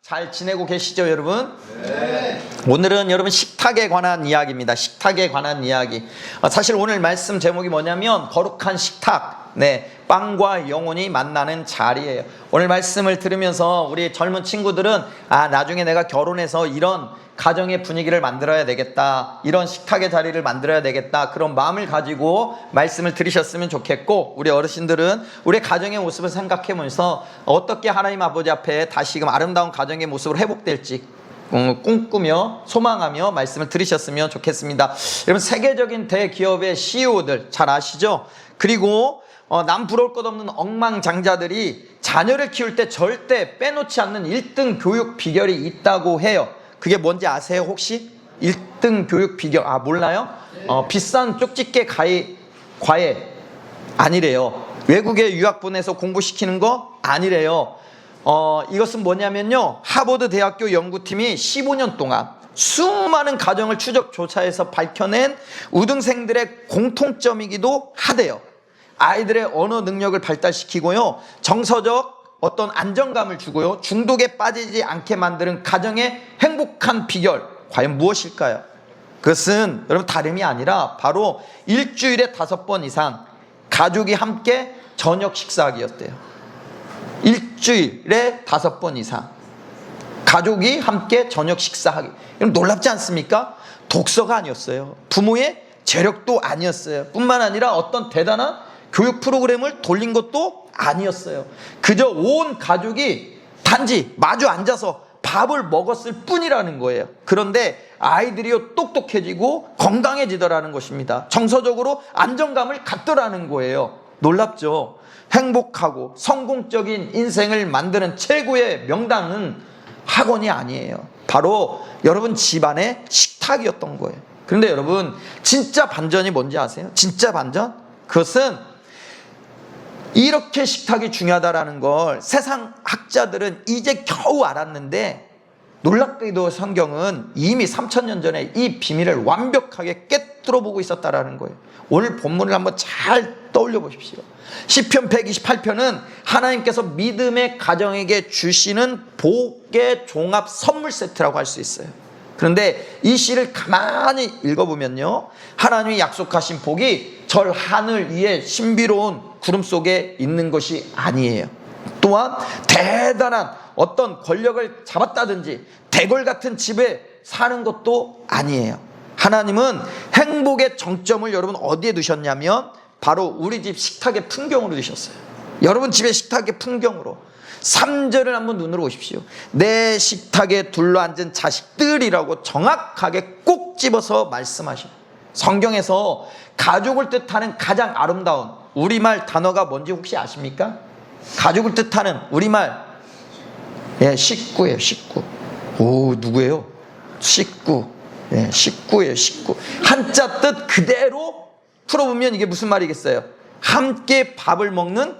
잘 지내고 계시죠, 여러분? 네. 오늘은 여러분 식탁에 관한 이야기입니다. 식탁에 관한 이야기. 사실 오늘 말씀 제목이 뭐냐면 거룩한 식탁. 네, 빵과 영혼이 만나는 자리예요. 오늘 말씀을 들으면서 우리 젊은 친구들은 나중에 내가 결혼해서 이런 가정의 분위기를 만들어야 되겠다, 이런 식탁의 자리를 만들어야 되겠다, 그런 마음을 가지고 말씀을 들으셨으면 좋겠고, 우리 어르신들은 우리 가정의 모습을 생각해보면서 어떻게 하나님 아버지 앞에 다시금 아름다운 가정의 모습으로 회복될지 꿈꾸며 소망하며 말씀을 들으셨으면 좋겠습니다. 여러분, 세계적인 대기업의 CEO들 잘 아시죠? 그리고 남 부러울 것 없는 억망장자들이 자녀를 키울 때 절대 빼놓지 않는 1등 교육 비결이 있다고 해요. 그게 뭔지 아세요 혹시? 1등 교육 비결 몰라요? 비싼 쪽집게 과외 아니래요. 외국에 유학 보내서 공부시키는 거 아니래요. 이것은 뭐냐면요, 하버드 대학교 연구팀이 15년 동안 수많은 가정을 추적 조사해서 밝혀낸 우등생들의 공통점이기도 하대요. 아이들의 언어 능력을 발달시키고요, 정서적 어떤 안정감을 주고요, 중독에 빠지지 않게 만드는 가정의 행복한 비결, 과연 무엇일까요? 그것은 여러분 다름이 아니라 바로 일주일에 5번 이상 가족이 함께 저녁 식사하기였대요. 일주일에 5번 이상 가족이 함께 저녁 식사하기. 여러분 놀랍지 않습니까? 독서가 아니었어요. 부모의 재력도 아니었어요. 뿐만 아니라 어떤 대단한 교육 프로그램을 돌린 것도 아니었어요. 그저 온 가족이 단지 마주 앉아서 밥을 먹었을 뿐이라는 거예요. 그런데 아이들이요 똑똑해지고 건강해지더라는 것입니다. 정서적으로 안정감을 갖더라는 거예요. 놀랍죠? 행복하고 성공적인 인생을 만드는 최고의 명당은 학원이 아니에요. 바로 여러분 집안의 식탁이었던 거예요. 그런데 여러분, 진짜 반전이 뭔지 아세요? 진짜 반전? 그것은 이렇게 식탁이 중요하다라는 걸 세상 학자들은 이제 겨우 알았는데, 놀랍게도 성경은 이미 3000년 전에 이 비밀을 완벽하게 꿰뚫어 보고 있었다라는 거예요. 오늘 본문을 한번 잘 떠올려 보십시오. 시편 128편은 하나님께서 믿음의 가정에게 주시는 복의 종합 선물 세트라고 할 수 있어요. 그런데 이 시를 가만히 읽어보면요, 하나님이 약속하신 복이 절 하늘 위에 신비로운 구름 속에 있는 것이 아니에요. 또한 대단한 어떤 권력을 잡았다든지 대궐 같은 집에 사는 것도 아니에요. 하나님은 행복의 정점을 여러분 어디에 두셨냐면 바로 우리 집 식탁의 풍경으로 두셨어요. 여러분 집의 식탁의 풍경으로. 3절을 한번 눈으로 보십시오. 내 식탁에 둘러앉은 자식들이라고 정확하게 꼭 집어서 말씀하십니다. 성경에서 가족을 뜻하는 가장 아름다운 우리말 단어가 뭔지 혹시 아십니까? 가족을 뜻하는 우리말, 식구예요. 식구. 누구예요? 식구. 식구예요. 식구. 한자 뜻 그대로 풀어보면 이게 무슨 말이겠어요? 함께 밥을 먹는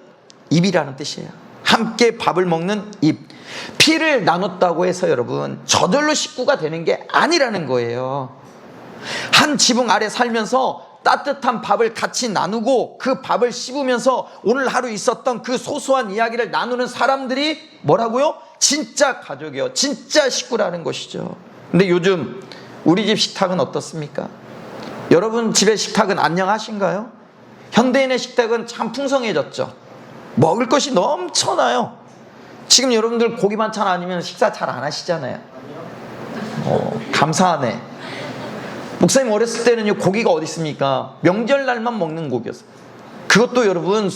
입이라는 뜻이에요. 함께 밥을 먹는 입. 피를 나눴다고 해서 여러분 저절로 식구가 되는 게 아니라는 거예요. 한 지붕 아래 살면서 따뜻한 밥을 같이 나누고 그 밥을 씹으면서 오늘 하루 있었던 그 소소한 이야기를 나누는 사람들이 뭐라고요? 진짜 가족이요, 진짜 식구라는 것이죠. 근데 요즘 우리 집 식탁은 어떻습니까? 여러분 집의 식탁은 안녕하신가요? 현대인의 식탁은 참 풍성해졌죠. 먹을 것이 넘쳐나요. 지금 여러분들 고기 반찬 아니면 식사 잘 안 하시잖아요. 감사하네. 목사님 어렸을 때는요, 고기가 어디 있습니까? 명절날만 먹는 고기였어요. 그것도 여러분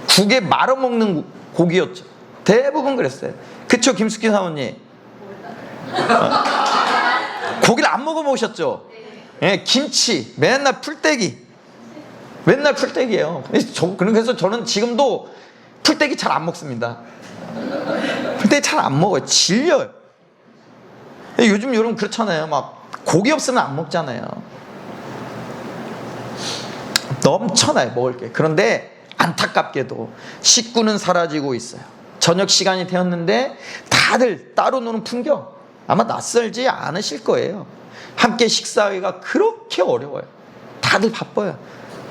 국에 말아 먹는 고기였죠. 대부분 그랬어요. 그쵸, 김숙희 사모님? 고기를 안 먹어보셨죠? 김치, 맨날 풀떼기. 맨날 풀떼기예요. 그래서 저는 지금도 풀떼기 잘 안 먹습니다. 풀떼기 잘 안 먹어요. 질려요. 요즘 여러분 그렇잖아요. 막 고기 없으면 안 먹잖아요. 넘쳐나요, 먹을 게. 그런데 안타깝게도 식구는 사라지고 있어요. 저녁 시간이 되었는데 다들 따로 노는 풍경 아마 낯설지 않으실 거예요. 함께 식사하기가 그렇게 어려워요. 다들 바빠요.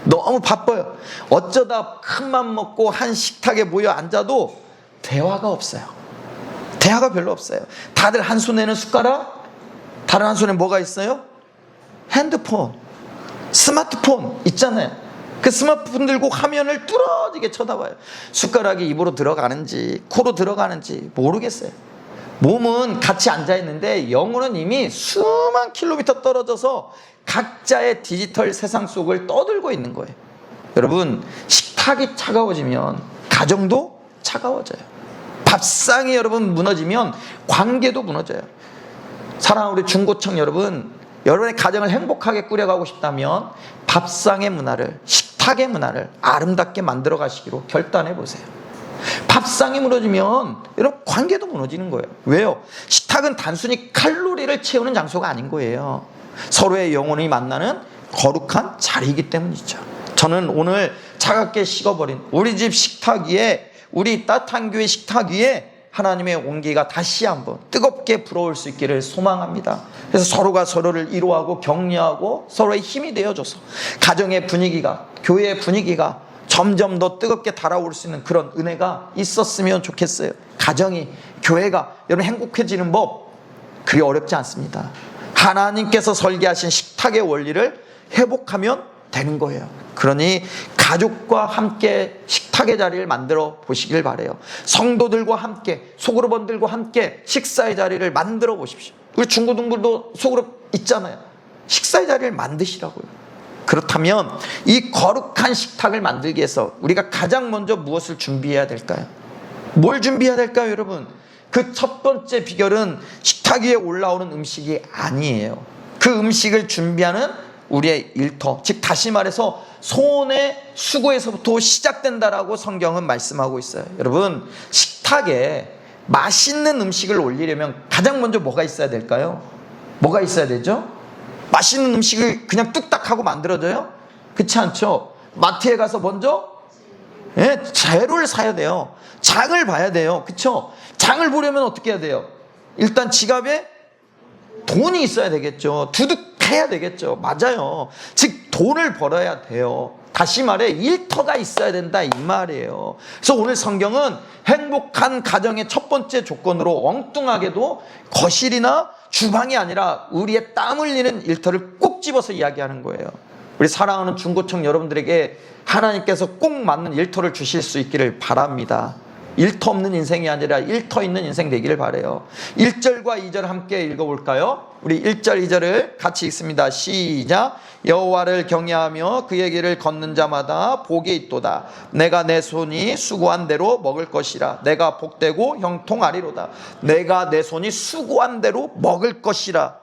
너무 바빠요. 어쩌다 큰맘 먹고 한 식탁에 모여 앉아도 대화가 없어요. 대화가 별로 없어요. 다들 한 손에는 숟가락, 다른 한 손에 뭐가 있어요? 핸드폰, 스마트폰 있잖아요. 그 스마트폰 들고 화면을 뚫어지게 쳐다봐요. 숟가락이 입으로 들어가는지 코로 들어가는지 모르겠어요. 몸은 같이 앉아있는데 영혼은 이미 수만 킬로미터 떨어져서 각자의 디지털 세상 속을 떠들고 있는 거예요. 여러분, 식탁이 차가워지면 가정도 차가워져요. 밥상이 여러분 무너지면 관계도 무너져요. 사랑하는 우리 중고청 여러분, 여러분의 가정을 행복하게 꾸려가고 싶다면 밥상의 문화를, 식탁의 문화를 아름답게 만들어 가시기로 결단해 보세요. 밥상이 무너지면 여러분 관계도 무너지는 거예요. 왜요? 식탁은 단순히 칼로리를 채우는 장소가 아닌 거예요. 서로의 영혼이 만나는 거룩한 자리이기 때문이죠. 저는 오늘 차갑게 식어버린 우리 집 식탁 위에, 우리 따뜻한 교회 식탁 위에 하나님의 온기가 다시 한번 뜨겁게 불어올 수 있기를 소망합니다. 그래서 서로가 서로를 위로하고 격려하고 서로의 힘이 되어줘서 가정의 분위기가, 교회의 분위기가 점점 더 뜨겁게 달아올 수 있는 그런 은혜가 있었으면 좋겠어요. 가정이, 교회가 여러분 행복해지는 법 그리 어렵지 않습니다. 하나님께서 설계하신 식탁의 원리를 회복하면 되는 거예요. 그러니 가족과 함께 식탁의 자리를 만들어 보시길 바래요. 성도들과 함께, 소그룹원들과 함께 식사의 자리를 만들어 보십시오. 우리 중고등부도 소그룹 있잖아요. 식사의 자리를 만드시라고요. 그렇다면 이 거룩한 식탁을 만들기 위해서 우리가 가장 먼저 무엇을 준비해야 될까요? 뭘 준비해야 될까요, 여러분? 그 첫 번째 비결은 식탁 위에 올라오는 음식이 아니에요. 그 음식을 준비하는 우리의 일터, 즉 다시 말해서 손의 수고에서부터 시작된다라고 성경은 말씀하고 있어요. 여러분, 식탁에 맛있는 음식을 올리려면 가장 먼저 뭐가 있어야 될까요? 뭐가 있어야 되죠? 맛있는 음식을 그냥 뚝딱 하고 만들어져요? 그렇지 않죠? 마트에 가서 먼저 재료를 사야 돼요. 장을 봐야 돼요. 그렇죠? 장을 보려면 어떻게 해야 돼요? 일단 지갑에 돈이 있어야 되겠죠. 두둑해야 되겠죠. 맞아요. 즉 돈을 벌어야 돼요. 다시 말해 일터가 있어야 된다 이 말이에요. 그래서 오늘 성경은 행복한 가정의 첫 번째 조건으로 엉뚱하게도 거실이나 주방이 아니라 우리의 땀 흘리는 일터를 꼭 집어서 이야기하는 거예요. 우리 사랑하는 중고청 여러분들에게 하나님께서 꼭 맞는 일터를 주실 수 있기를 바랍니다. 일터 없는 인생이 아니라 일터 있는 인생 되기를 바라요. 1절과 2절 함께 읽어볼까요? 우리 1절 2절을 같이 읽습니다. 시작. 여호와를 경외하며 그의 길을 걷는 자마다 복이 있도다. 내가 내 손이 수고한 대로 먹을 것이라. 내가 복되고 형통하리로다. 내가 내 손이 수고한 대로 먹을 것이라.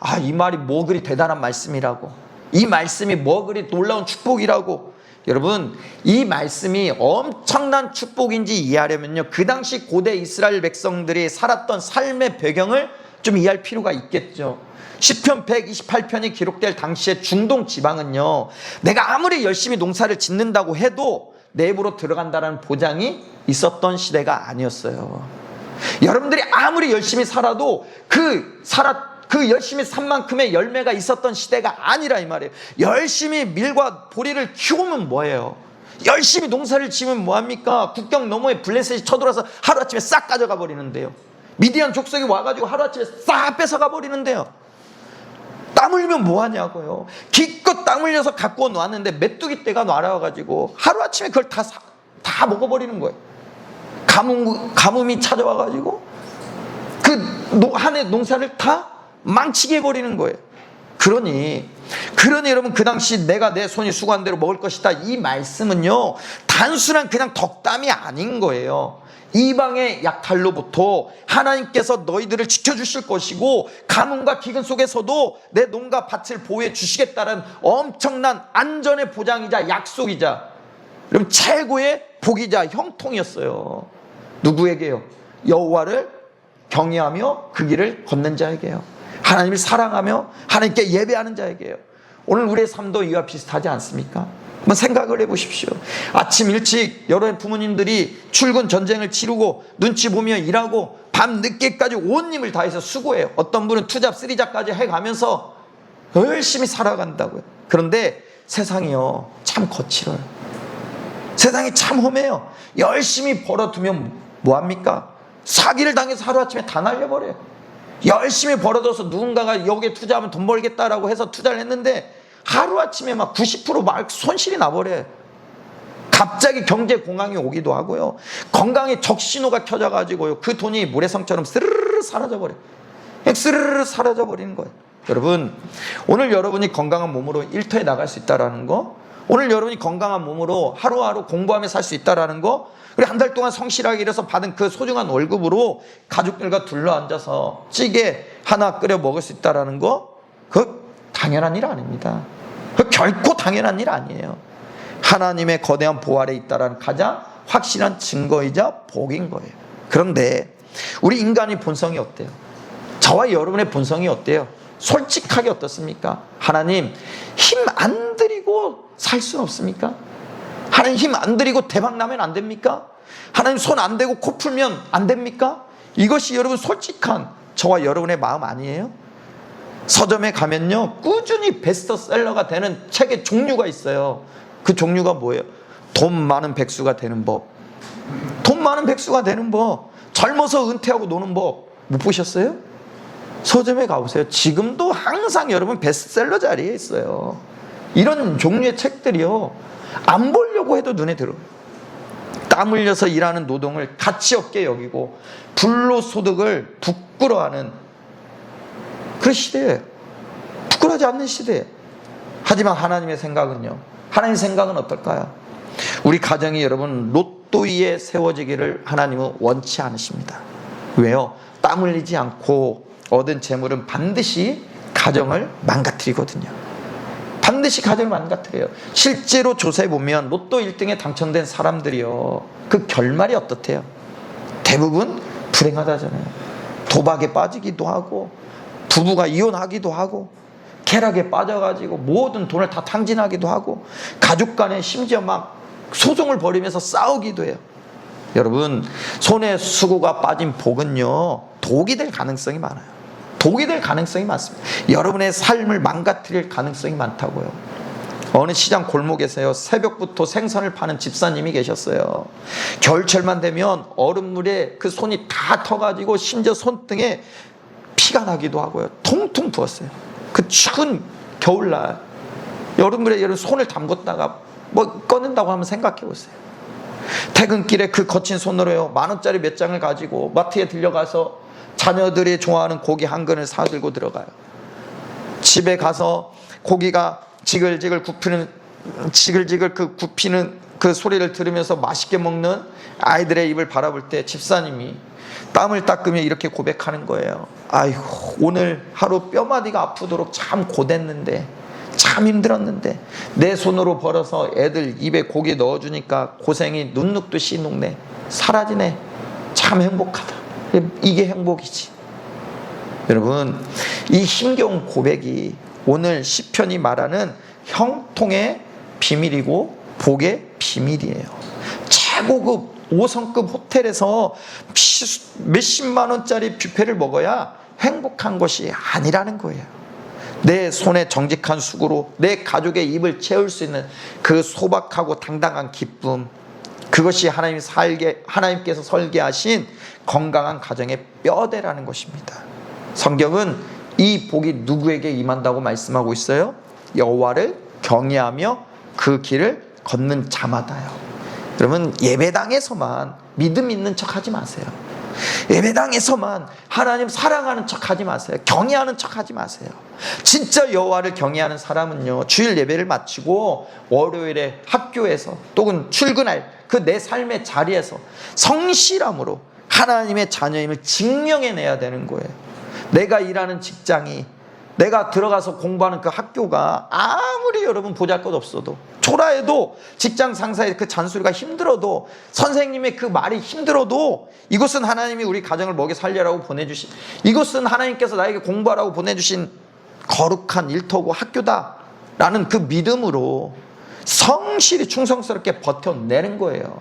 아, 이 말이 뭐 그리 대단한 말씀이라고, 이 말씀이 뭐 그리 놀라운 축복이라고. 여러분, 이 말씀이 엄청난 축복인지 이해하려면요, 그 당시 고대 이스라엘 백성들이 살았던 삶의 배경을 좀 이해할 필요가 있겠죠. 시편 128편이 기록될 당시의 중동 지방은요, 내가 아무리 열심히 농사를 짓는다고 해도 내 입으로 들어간다는 보장이 있었던 시대가 아니었어요. 여러분들이 아무리 열심히 살아도 그 열심히 산 만큼의 열매가 있었던 시대가 아니라 이 말이에요. 열심히 밀과 보리를 키우면 뭐예요? 열심히 농사를 지으면 뭐합니까? 국경 너머에 블레셋이 쳐들어와서 하루아침에 싹 가져가 버리는데요. 미디안 족속이 와가지고 하루아침에 싹 뺏어가 버리는데요. 땀 흘리면 뭐하냐고요. 기껏 땀 흘려서 갖고 놨는데 메뚜기 떼가 날아와가지고 하루아침에 그걸 다 먹어버리는 거예요. 가뭄이 찾아와가지고 그 한 해 농사를 다 망치게 해버리는 거예요. 그러니 여러분, 그 당시 내가 내 손이 수고한 대로 먹을 것이다, 이 말씀은요 단순한 그냥 덕담이 아닌 거예요. 이방의 약탈로부터 하나님께서 너희들을 지켜주실 것이고 가뭄과 기근 속에서도 내 농가 밭을 보호해 주시겠다는 엄청난 안전의 보장이자 약속이자 여러분 최고의 복이자 형통이었어요. 누구에게요? 여호와를 경외하며 그 길을 걷는 자에게요. 하나님을 사랑하며 하나님께 예배하는 자에게요. 오늘 우리의 삶도 이와 비슷하지 않습니까? 한번 생각을 해보십시오. 아침 일찍 여러 부모님들이 출근 전쟁을 치르고 눈치 보며 일하고 밤 늦게까지 온 힘을 다해서 수고해요. 어떤 분은 투잡 쓰리잡까지 해가면서 열심히 살아간다고요. 그런데 세상이요 참 거칠어요. 세상이 참 험해요. 열심히 벌어두면 뭐합니까? 사기를 당해서 하루아침에 다 날려버려요. 열심히 벌어둬서 누군가가 여기에 투자하면 돈 벌겠다라고 해서 투자를 했는데 하루아침에 막 90% 손실이 나버려요. 갑자기 경제 공황이 오기도 하고요. 건강에 적신호가 켜져가지고요. 그 돈이 모래성처럼 스르르 사라져버려요. 그냥 스르르 사라져버리는 거예요. 여러분, 오늘 여러분이 건강한 몸으로 일터에 나갈 수 있다는 거, 오늘 여러분이 건강한 몸으로 하루하루 공부하며 살 수 있다는 거, 그리고 한 달 동안 성실하게 일해서 받은 그 소중한 월급으로 가족들과 둘러앉아서 찌개 하나 끓여 먹을 수 있다는 거, 그거 당연한 일 아닙니다. 그거 결코 당연한 일 아니에요. 하나님의 거대한 보호 아래 있다는 가장 확실한 증거이자 복인 거예요. 그런데 우리 인간의 본성이 어때요? 저와 여러분의 본성이 어때요? 솔직하게 어떻습니까? 하나님 힘 안 들이고 살 수는 없습니까? 하나님 힘 안 들이고 대박 나면 안 됩니까? 하나님 손 안 대고 코 풀면 안 됩니까? 이것이 여러분 솔직한 저와 여러분의 마음 아니에요? 서점에 가면요 꾸준히 베스트셀러가 되는 책의 종류가 있어요. 그 종류가 뭐예요? 돈 많은 백수가 되는 법, 돈 많은 백수가 되는 법, 젊어서 은퇴하고 노는 법. 못 보셨어요? 서점에 가보세요. 지금도 항상 여러분 베스트셀러 자리에 있어요. 이런 종류의 책들이요 안 보려고 해도 눈에 들어요. 땀 흘려서 일하는 노동을 가치 없게 여기고 불로소득을 부끄러워하는 그런 시대예요. 부끄러워하지 않는 시대예요. 하지만 하나님의 생각은요, 하나님의 생각은 어떨까요? 우리 가정이 여러분 로또 위에 세워지기를 하나님은 원치 않으십니다. 왜요? 땀 흘리지 않고 얻은 재물은 반드시 가정을 망가뜨리거든요. 반드시 가정을 망가뜨려요. 실제로 조사해 보면 로또 1등에 당첨된 사람들이요 그 결말이 어떻대요? 대부분 불행하다잖아요. 도박에 빠지기도 하고 부부가 이혼하기도 하고 쾌락에 빠져가지고 모든 돈을 다 탕진하기도 하고 가족 간에 심지어 막 소송을 벌이면서 싸우기도 해요. 여러분, 손에 수고가 빠진 복은요 독이 될 가능성이 많아요. 독이 될 가능성이 많습니다. 여러분의 삶을 망가뜨릴 가능성이 많다고요. 어느 시장 골목에서요 새벽부터 생선을 파는 집사님이 계셨어요. 겨울철만 되면 얼음물에 그 손이 다 터가지고 심지어 손등에 피가 나기도 하고요. 통통 부었어요. 그 추운 겨울날 여름물에 여러분 손을 담궜다가 뭐 꺼낸다고 하면 생각해 보세요. 퇴근길에 그 거친 손으로요 10,000원짜리 몇 장을 가지고 마트에 들려가서 자녀들이 좋아하는 고기 한 근을 사들고 들어가요. 집에 가서 고기가 지글지글 굽히는 그 굽히는 그 소리를 들으면서 맛있게 먹는 아이들의 입을 바라볼 때 집사님이 땀을 닦으며 이렇게 고백하는 거예요. 아이고, 오늘 하루 뼈마디가 아프도록 참 고됐는데, 참 힘들었는데 내 손으로 벌어서 애들 입에 고기 넣어주니까 고생이 눈 녹듯이 녹네. 사라지네. 참 행복하다. 이게 행복이지. 여러분, 이 힘겨운 고백이 오늘 시편이 말하는 형통의 비밀이고 복의 비밀이에요. 최고급 5성급 호텔에서 몇십만 원짜리 뷔페를 먹어야 행복한 것이 아니라는 거예요. 내 손에 정직한 수고로 내 가족의 입을 채울 수 있는 그 소박하고 당당한 기쁨, 그것이 하나님께서 설계하신 건강한 가정의 뼈대라는 것입니다. 성경은 이 복이 누구에게 임한다고 말씀하고 있어요? 여호와를 경외하며 그 길을 걷는 자마다요. 여러분, 예배당에서만 믿음 있는 척 하지 마세요. 예배당에서만 하나님 사랑하는 척 하지 마세요. 경외하는 척 하지 마세요. 진짜 여호와를 경외하는 사람은요 주일 예배를 마치고 월요일에 학교에서 또는 출근할 그 내 삶의 자리에서 성실함으로 하나님의 자녀임을 증명해내야 되는 거예요. 내가 일하는 직장이, 내가 들어가서 공부하는 그 학교가 아무리 여러분 보잘것없어도, 초라해도, 직장 상사의 그 잔소리가 힘들어도, 선생님의 그 말이 힘들어도, 이것은 하나님이 우리 가정을 먹여 살려라고 보내주신, 이것은 하나님께서 나에게 공부하라고 보내주신 거룩한 일터고 학교다라는 그 믿음으로 성실히 충성스럽게 버텨내는 거예요.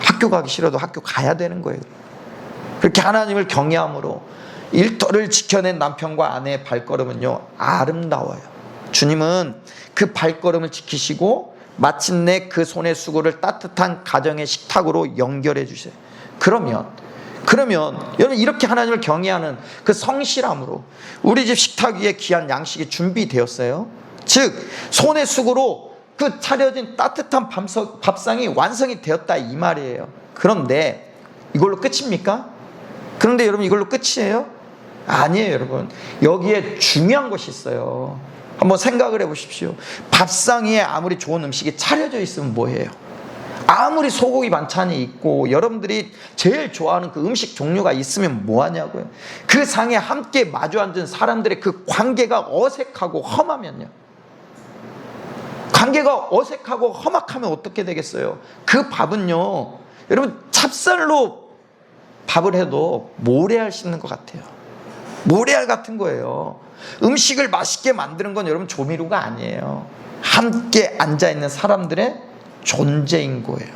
학교 가기 싫어도 학교 가야 되는 거예요. 그렇게 하나님을 경외함으로 일터를 지켜낸 남편과 아내의 발걸음은요 아름다워요. 주님은 그 발걸음을 지키시고 마침내 그 손의 수고를 따뜻한 가정의 식탁으로 연결해 주세요. 그러면 그러면 여러분 이렇게 하나님을 경외하는 그 성실함으로 우리 집 식탁 위에 귀한 양식이 준비되었어요. 즉 손의 수고로 그 차려진 따뜻한 밥상이 완성이 되었다 이 말이에요. 그런데 이걸로 끝입니까? 그런데 여러분 이걸로 끝이에요? 아니에요. 여러분 여기에 중요한 것이 있어요. 한번 생각을 해보십시오. 밥상 위에 아무리 좋은 음식이 차려져 있으면 뭐예요? 아무리 소고기 반찬이 있고 여러분들이 제일 좋아하는 그 음식 종류가 있으면 뭐하냐고요. 그 상에 함께 마주 앉은 사람들의 그 관계가 어색하고 험하면요, 관계가 어색하고 험악하면 어떻게 되겠어요? 그 밥은요 여러분 찹쌀로 밥을 해도 모래알 씹는 것 같아요. 모래알 같은 거예요. 음식을 맛있게 만드는 건 여러분 조미료가 아니에요. 함께 앉아있는 사람들의 존재인 거예요.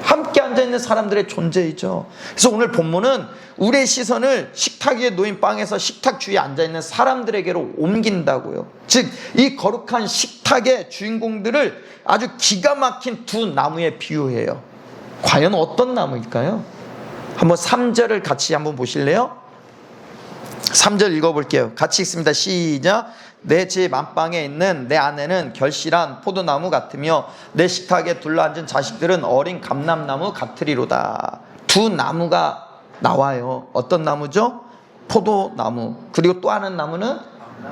함께 앉아있는 사람들의 존재이죠. 그래서 오늘 본문은 우리의 시선을 식탁 위에 놓인 빵에서 식탁 주위에 앉아있는 사람들에게로 옮긴다고요. 즉 이 거룩한 식탁의 주인공들을 아주 기가 막힌 두 나무에 비유해요. 과연 어떤 나무일까요? 한번 3절을 같이 한번 보실래요? 3절 읽어볼게요. 같이 읽습니다. 시작. 내 집 안방에 있는 내 아내는 결실한 포도나무 같으며 내 식탁에 둘러앉은 자식들은 어린 감람나무 같으리로다. 두 나무가 나와요. 어떤 나무죠? 포도나무. 그리고 또 하는 나무는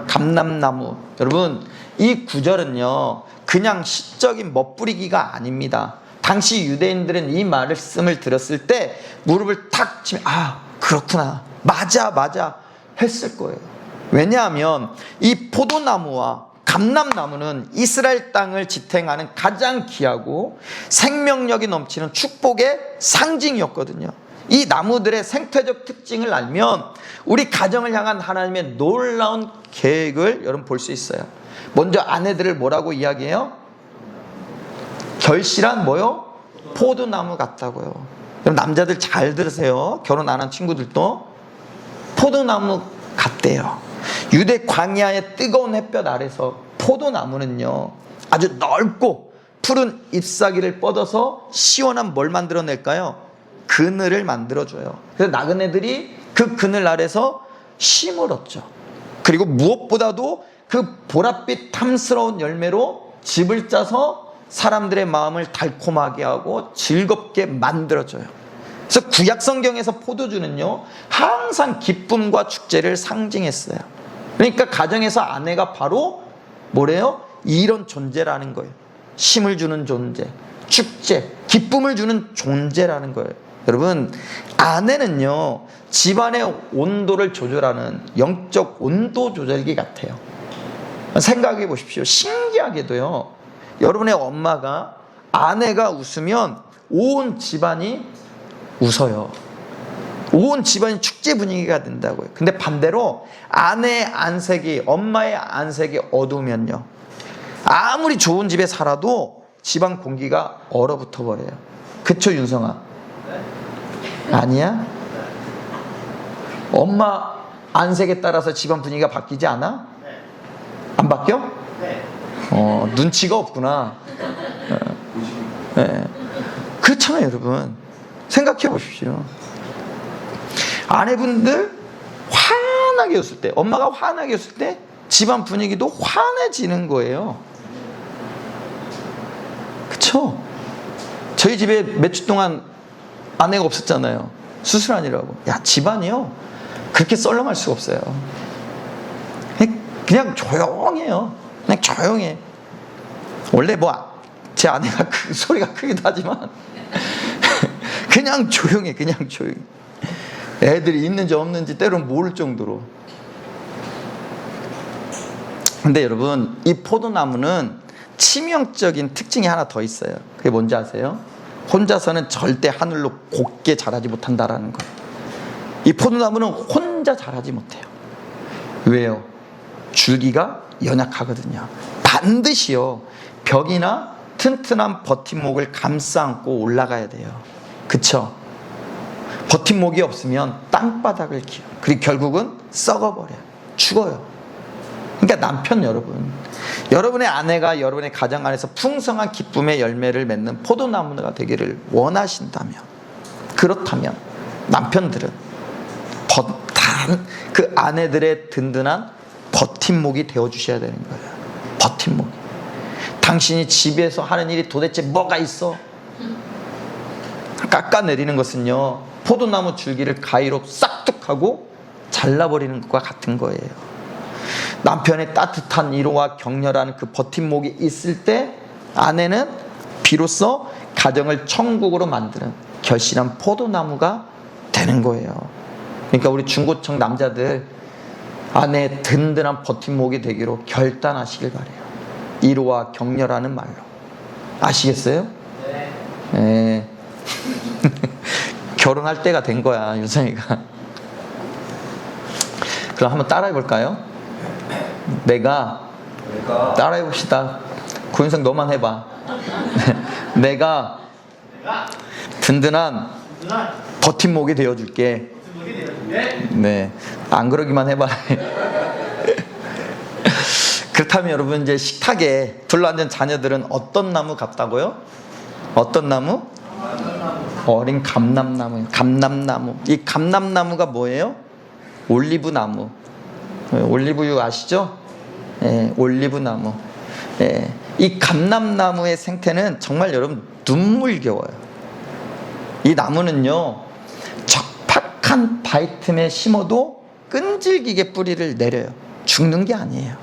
감람나무. 여러분 이 구절은요 그냥 시적인 멋부리기가 아닙니다. 당시 유대인들은 이 말씀을 들었을 때 무릎을 탁 치면 아 그렇구나, 맞아 했을 거예요. 왜냐하면 이 포도나무와 감람나무는 이스라엘 땅을 지탱하는 가장 귀하고 생명력이 넘치는 축복의 상징이었거든요. 이 나무들의 생태적 특징을 알면 우리 가정을 향한 하나님의 놀라운 계획을 여러분 볼 수 있어요. 먼저 아내들을 뭐라고 이야기해요? 결실한 뭐요? 포도나무 같다고요. 그럼 남자들 잘 들으세요. 결혼 안 한 친구들도 포도나무 같대요. 유대 광야의 뜨거운 햇볕 아래서 포도나무는요 아주 넓고 푸른 잎사귀를 뻗어서 시원한 뭘 만들어낼까요? 그늘을 만들어줘요. 그래서 나그네들이 그 그늘 아래서 쉼을 얻죠. 그리고 무엇보다도 그 보랏빛 탐스러운 열매로 집을 짜서 사람들의 마음을 달콤하게 하고 즐겁게 만들어줘요. 그래서 구약 성경에서 포도주는요 항상 기쁨과 축제를 상징했어요. 그러니까 가정에서 아내가 바로 뭐래요? 이런 존재라는 거예요. 쉼을 주는 존재, 축제, 기쁨을 주는 존재라는 거예요. 여러분 아내는요 집안의 온도를 조절하는 영적 온도 조절기 같아요. 생각해 보십시오. 신기하게도요 여러분의 엄마가 아내가 웃으면 온 집안이 웃어요. 온 집안이 축제 분위기가 된다고요. 근데 반대로 아내의 안색이, 엄마의 안색이 어두우면요 아무리 좋은 집에 살아도 집안 공기가 얼어붙어 버려요. 그쵸 윤성아? 아니야? 엄마 안색에 따라서 집안 분위기가 바뀌지 않아? 안 바뀌어? 눈치가 없구나. 네. 그렇잖아요 여러분. 생각해 보십시오. 아내분들 환하게 웃을 때, 엄마가 환하게 웃을 때 집안 분위기도 환해지는 거예요. 그쵸? 저희 집에 몇 주 동안 아내가 없었잖아요. 수술하느라고. 야 집안이요 그렇게 썰렁할 수가 없어요. 그냥 조용해요. 그냥 조용해. 원래 뭐 제 아내가 소리가 크기도 하지만 그냥 조용해. 그냥 조용해. 애들이 있는지 없는지 때로는 모를 정도로. 근데 여러분 이 포도나무는 치명적인 특징이 하나 더 있어요. 그게 뭔지 아세요? 혼자서는 절대 하늘로 곱게 자라지 못한다라는 거예요. 이 포도나무는 혼자 자라지 못해요. 왜요? 줄기가 연약하거든요. 반드시요 벽이나 튼튼한 버팀목을 감싸 안고 올라가야 돼요. 그쵸? 버팀목이 없으면 땅바닥을 기어요. 그리고 결국은 썩어버려요. 죽어요. 그러니까 남편 여러분, 여러분의 아내가 여러분의 가정 안에서 풍성한 기쁨의 열매를 맺는 포도나무가 되기를 원하신다면, 그렇다면 남편들은 그 아내들의 든든한 버팀목이 되어주셔야 되는 거예요. 버팀목. 당신이 집에서 하는 일이 도대체 뭐가 있어? 깎아내리는 것은요, 포도나무 줄기를 가위로 싹둑하고 잘라버리는 것과 같은 거예요. 남편의 따뜻한 위로와 격려라는 그 버팀목이 있을 때 아내는 비로소 가정을 천국으로 만드는 결실한 포도나무가 되는 거예요. 그러니까 우리 중고층 남자들, 아내의 든든한 버팀목이 되기로 결단하시길 바래요. 위로와 격려라는 말로. 아시겠어요? 네. 결혼할 때가 된 거야, 유성이가. 그럼 한번 따라해 볼까요? 내가 따라해 봅시다. 구윤성 너만 해봐. 내가 든든한 버팀목이 되어줄게. 네, 안 그러기만 해봐. 그렇다면 여러분, 이제 식탁에 둘러앉은 자녀들은 어떤 나무 같다고요? 어떤 나무? 어린 감람나무예요. 감람나무. 이 감람나무가 뭐예요? 올리브나무. 올리브유 아시죠? 예, 올리브나무. 예, 이 감람나무의 생태는 정말 여러분 눈물겨워요. 이 나무는요, 적박한 바위 틈에 심어도 끈질기게 뿌리를 내려요. 죽는 게 아니에요.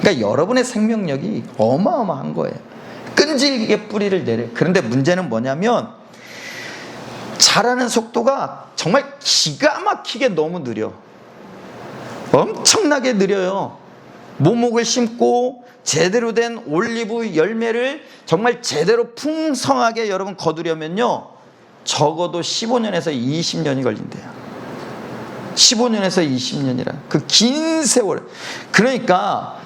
그러니까 여러분의 생명력이 어마어마한 거예요. 끈질기게 뿌리를 내려요. 그런데 문제는 뭐냐면 자라는 속도가 정말 기가 막히게 너무 느려. 엄청나게 느려요. 모목을 심고 제대로 된 올리브 열매를 정말 제대로 풍성하게 여러분 거두려면요, 적어도 15년에서 20년이 걸린대요. 15년에서 20년이라 그 긴 세월. 그러니까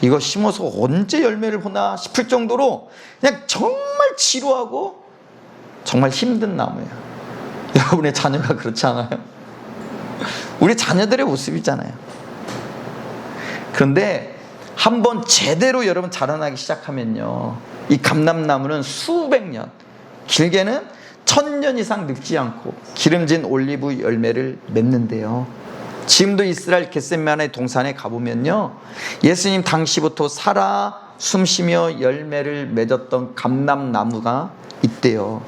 이거 심어서 언제 열매를 보나 싶을 정도로 그냥 정말 지루하고 정말 힘든 나무예요. 여러분의 자녀가 그렇지 않아요? 우리 자녀들의 모습이잖아요. 그런데 한번 제대로 여러분 자라나기 시작하면요, 이 감람나무는 수백 년, 길게는 1000년 이상 늙지 않고 기름진 올리브 열매를 맺는데요. 지금도 이스라엘 겟세마네 동산에 가보면요, 예수님 당시부터 살아 숨쉬며 열매를 맺었던 감람나무가 있대요.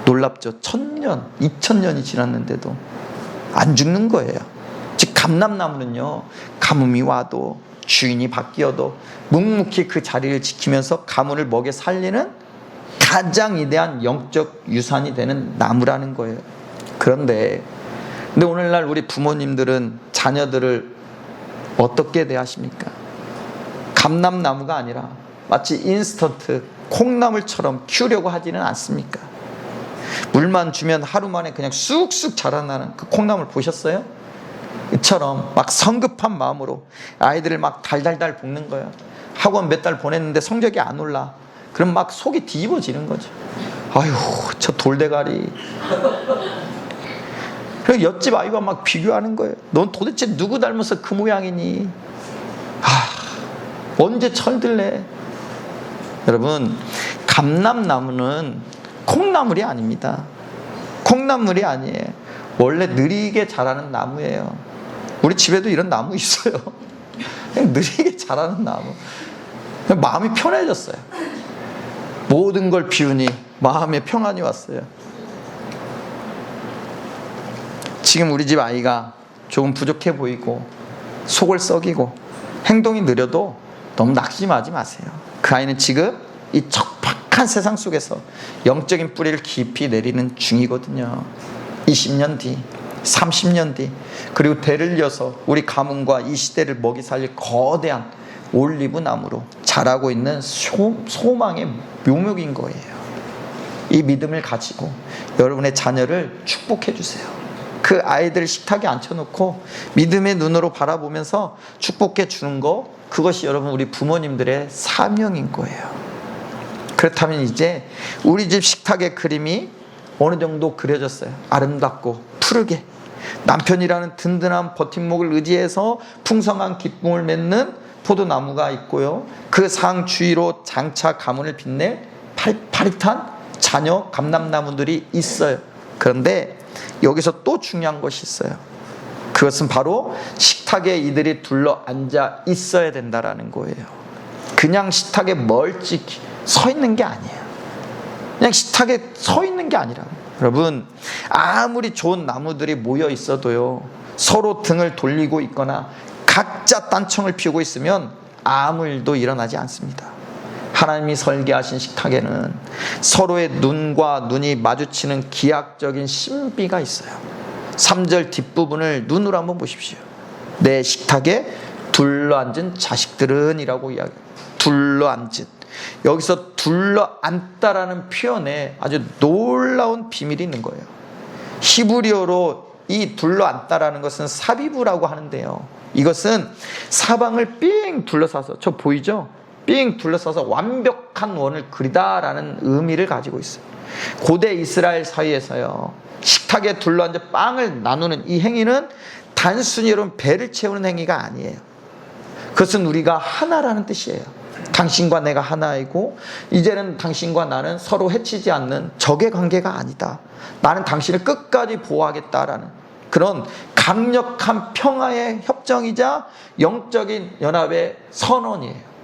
놀랍죠? 1000년, 2000년이 지났는데도 안 죽는 거예요. 즉 감람나무는요, 가뭄이 와도 주인이 바뀌어도 묵묵히 그 자리를 지키면서 가문을 먹여 살리는 가장 위대한 영적 유산이 되는 나무라는 거예요. 그런데 오늘날 우리 부모님들은 자녀들을 어떻게 대하십니까? 감람나무가 아니라 마치 인스턴트 콩나물처럼 키우려고 하지는 않습니까? 물만 주면 하루 만에 그냥 쑥쑥 자라나는 그 콩나물 보셨어요? 이처럼 막 성급한 마음으로 아이들을 막 달달달 볶는 거예요. 학원 몇 달 보냈는데 성적이 안 올라. 그럼 막 속이 뒤집어지는 거죠. 아유, 저 돌대가리. 그래서 옆집 아이가 막 비교하는 거예요. 넌 도대체 누구 닮아서 그 모양이니? 언제 철들래? 여러분, 감람나무는 콩나물이 아닙니다. 콩나물이 아니에요. 원래 느리게 자라는 나무예요. 우리 집에도 이런 나무 있어요. 그냥 느리게 자라는 나무. 그냥 마음이 편해졌어요. 모든 걸 비우니 마음에 평안이 왔어요. 지금 우리 집 아이가 조금 부족해 보이고 속을 썩이고 행동이 느려도 너무 낙심하지 마세요. 그 아이는 지금 이 척박한 세상 속에서 영적인 뿌리를 깊이 내리는 중이거든요. 20년 뒤, 30년 뒤, 그리고 대를 이어서 우리 가문과 이 시대를 먹이 살릴 거대한 올리브 나무로 자라고 있는 소망의 묘목인 거예요. 이 믿음을 가지고 여러분의 자녀를 축복해 주세요. 그 아이들 식탁에 앉혀놓고 믿음의 눈으로 바라보면서 축복해 주는 거, 그것이 여러분 우리 부모님들의 사명인 거예요. 그렇다면 이제 우리 집 식탁의 그림이 어느 정도 그려졌어요. 아름답고 푸르게 남편이라는 든든한 버팀목을 의지해서 풍성한 기쁨을 맺는 포도나무가 있고요, 그 상 주위로 장차 가문을 빛낼 파릿파릿한 자녀 감람나무들이 있어요. 그런데 여기서 또 중요한 것이 있어요. 그것은 바로 식탁에 이들이 둘러 앉아 있어야 된다라는 거예요. 그냥 식탁에 멀찍 서 있는 게 아니에요. 그냥 식탁에 서 있는 게 아니라, 여러분, 아무리 좋은 나무들이 모여 있어도요, 서로 등을 돌리고 있거나 각자 딴청을 피우고 있으면 아무 일도 일어나지 않습니다. 하나님이 설계하신 식탁에는 서로의 눈과 눈이 마주치는 기하학적인 신비가 있어요. 3절 뒷부분을 눈으로 한번 보십시오. 내 식탁에 둘러앉은 자식들은 이라고 이야기해요. 둘러앉은. 여기서 둘러앉다라는 표현에 아주 놀라운 비밀이 있는 거예요. 히브리어로 이 둘러앉다라는 것은 사비부라고 하는데요, 이것은 사방을 삥 둘러싸서, 저 보이죠? 삥 둘러싸서 완벽한 원을 그리다라는 의미를 가지고 있어요. 고대 이스라엘 사이에서요, 식탁에 둘러앉아 빵을 나누는 이 행위는 단순히 여러분 배를 채우는 행위가 아니에요. 그것은 우리가 하나라는 뜻이에요. 당신과 내가 하나이고 이제는 당신과 나는 서로 해치지 않는 적의 관계가 아니다. 나는 당신을 끝까지 보호하겠다라는 그런 강력한 평화의 협정이자 영적인 연합의 선언이에요.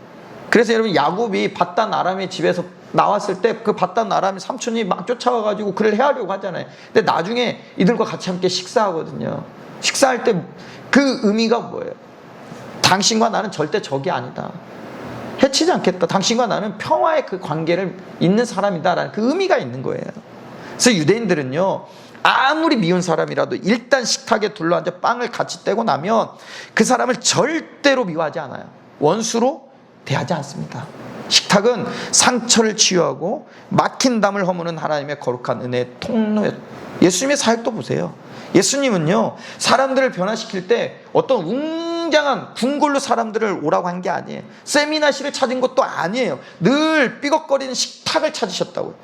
그래서 여러분, 야곱이 바단 아람의 집에서 나왔을 때 그 바단 아람의 삼촌이 막 쫓아와가지고 그를 해하려고 하잖아요. 근데 나중에 이들과 같이 함께 식사하거든요. 식사할 때 그 의미가 뭐예요? 당신과 나는 절대 적이 아니다. 해치지 않겠다. 당신과 나는 평화의 그 관계를 잇는 사람이다라는 그 의미가 있는 거예요. 그래서 유대인들은요, 아무리 미운 사람이라도 일단 식탁에 둘러앉아 빵을 같이 떼고 나면 그 사람을 절대로 미워하지 않아요. 원수로 대하지 않습니다. 식탁은 상처를 치유하고 막힌 담을 허무는 하나님의 거룩한 은혜의 통로예요. 예수님의 사역도 보세요. 예수님은요, 사람들을 변화시킬 때 어떤 웅장한 궁궐로 사람들을 오라고 한 게 아니에요. 세미나실을 찾은 것도 아니에요. 늘 삐걱거리는 식탁을 찾으셨다고요.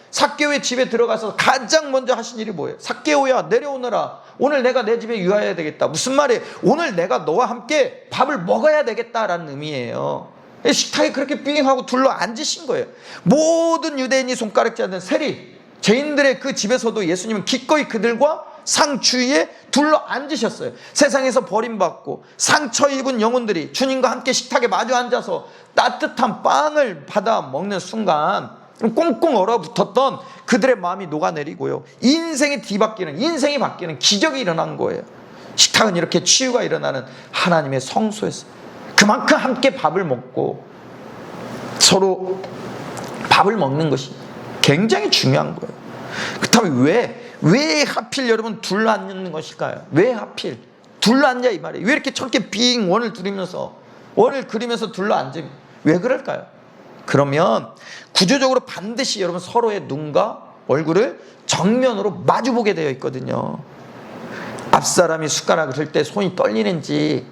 삭개오의 집에 들어가서 가장 먼저 하신 일이 뭐예요? 삭개오야, 내려오너라. 오늘 내가 내 집에 유하여야 되겠다. 무슨 말이에요? 오늘 내가 너와 함께 밥을 먹어야 되겠다라는 의미예요. 식탁에 그렇게 삥하고 둘러 앉으신 거예요. 모든 유대인이 손가락질 하는 세리 죄인들의 그 집에서도 예수님은 기꺼이 그들과 상 주위에 둘러 앉으셨어요. 세상에서 버림받고 상처 입은 영혼들이 주님과 함께 식탁에 마주 앉아서 따뜻한 빵을 받아 먹는 순간 꽁꽁 얼어붙었던 그들의 마음이 녹아내리고요, 인생이 바뀌는 기적이 일어난 거예요. 식탁은 이렇게 치유가 일어나는 하나님의 성소였어요. 그만큼 함께 밥을 먹고 서로 밥을 먹는 것이 굉장히 중요한 거예요. 그렇다면 왜 하필 여러분 둘러앉는 것일까요? 왜 하필 둘러앉냐 이 말이에요. 왜 이렇게 저렇게 빙 원을 그리면서 둘러앉으면 왜 그럴까요? 그러면 구조적으로 반드시 여러분 서로의 눈과 얼굴을 정면으로 마주보게 되어 있거든요. 앞사람이 숟가락을 들 때 손이 떨리는지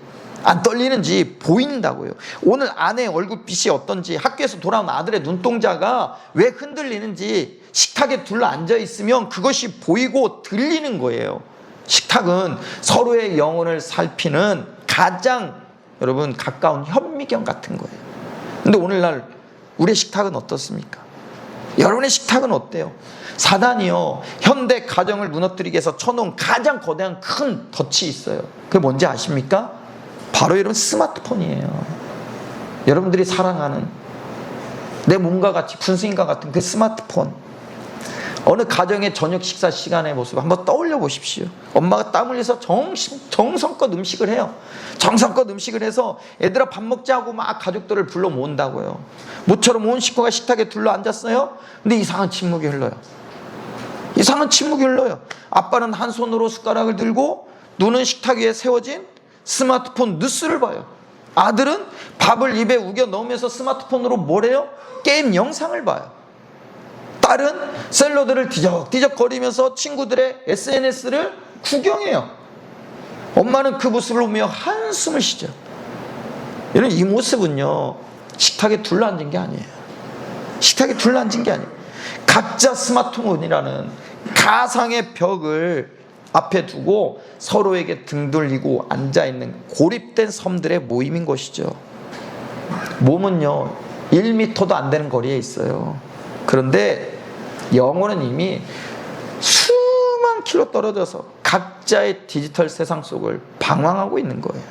안 떨리는지 보인다고요. 오늘 아내의 얼굴빛이 어떤지, 학교에서 돌아온 아들의 눈동자가 왜 흔들리는지 식탁에 둘러 앉아 있으면 그것이 보이고 들리는 거예요. 식탁은 서로의 영혼을 살피는 가장 여러분 가까운 현미경 같은 거예요. 근데 오늘날 우리의 식탁은 어떻습니까? 여러분의 식탁은 어때요? 사단이요, 현대 가정을 무너뜨리기 위해서 쳐놓은 가장 거대한 큰 덫이 있어요. 그게 뭔지 아십니까? 바로 여러분 스마트폰이에요. 여러분들이 사랑하는 내 몸과 같이 분수인과 같은 그 스마트폰. 어느 가정의 저녁 식사 시간의 모습 한번 떠올려 보십시오. 엄마가 땀 흘려서 정성껏 음식을 해요. 정성껏 음식을 해서 애들아 밥 먹자고 막 가족들을 불러 모은다고요. 모처럼 온 식구가 식탁에 둘러 앉았어요. 근데 이상한 침묵이 흘러요. 아빠는 한 손으로 숟가락을 들고 눈은 식탁 위에 세워진 스마트폰 뉴스를 봐요. 아들은 밥을 입에 우겨 넣으면서 스마트폰으로 뭘 해요? 게임 영상을 봐요. 딸은 샐러드를 뒤적뒤적거리면서 친구들의 SNS를 구경해요. 엄마는 그 모습을 보며 한숨을 쉬죠. 여러분, 이 모습은요, 식탁에 둘러앉은 게 아니에요. 각자 스마트폰이라는 가상의 벽을 앞에 두고 서로에게 등 돌리고 앉아있는 고립된 섬들의 모임인 것이죠. 몸은요 1m도 안 되는 거리에 있어요. 그런데 영혼은 이미 수만 길로 떨어져서 각자의 디지털 세상 속을 방황하고 있는 거예요.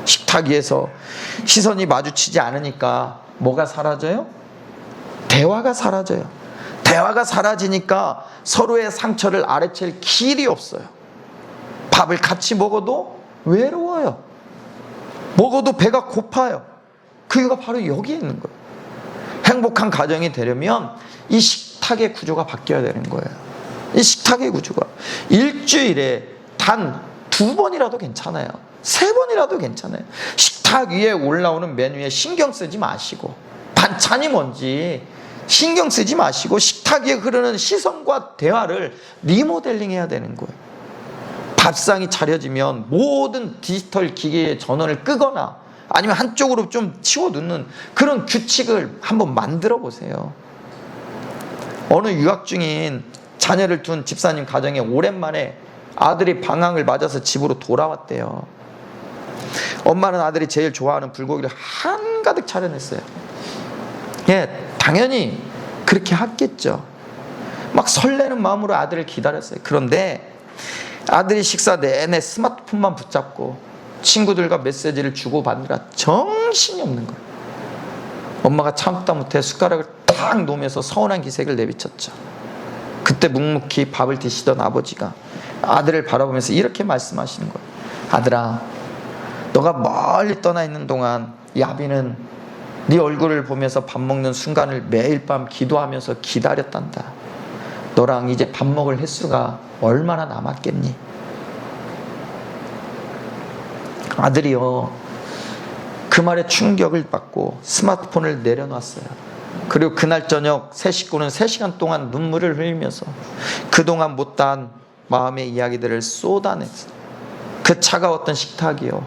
식탁 위에서 시선이 마주치지 않으니까 뭐가 사라져요? 대화가 사라져요. 대화가 사라지니까 서로의 상처를 아래챌 길이 없어요. 밥을 같이 먹어도 외로워요. 먹어도 배가 고파요. 그 이유가 바로 여기에 있는 거예요. 행복한 가정이 되려면 이 식탁의 구조가 바뀌어야 되는 거예요. 이 식탁의 구조가 일주일에 단 2번이라도 괜찮아요. 3번이라도 괜찮아요. 식탁 위에 올라오는 메뉴에 신경 쓰지 마시고, 반찬이 뭔지 신경 쓰지 마시고, 식탁 위에 흐르는 시선과 대화를 리모델링 해야 되는 거예요. 밥상이 차려지면 모든 디지털 기계의 전원을 끄거나 아니면 한쪽으로 좀 치워놓는 그런 규칙을 한번 만들어 보세요. 어느 유학 중인 자녀를 둔 집사님 가정에 오랜만에 아들이 방학을 맞아서 집으로 돌아왔대요. 엄마는 아들이 제일 좋아하는 불고기를 한가득 차려냈어요. 예, 당연히 그렇게 했겠죠. 막 설레는 마음으로 아들을 기다렸어요. 그런데 아들이 식사 내내 스마트폰만 붙잡고 친구들과 메시지를 주고받느라 정신이 없는 거예요. 엄마가 참다 못해 숟가락을 탁 놓으면서 서운한 기색을 내비쳤죠. 그때 묵묵히 밥을 드시던 아버지가 아들을 바라보면서 이렇게 말씀하시는 거예요. 아들아, 너가 멀리 떠나 있는 동안 야비는 네 얼굴을 보면서 밥 먹는 순간을 매일 밤 기도하면서 기다렸단다. 너랑 이제 밥 먹을 횟수가 얼마나 남았겠니? 아들이요, 그 말에 충격을 받고 스마트폰을 내려놨어요. 그리고 그날 저녁 세 식구는 3시간 동안 눈물을 흘리면서 그동안 못다한 마음의 이야기들을 쏟아냈어요. 그 차가웠던 식탁이요,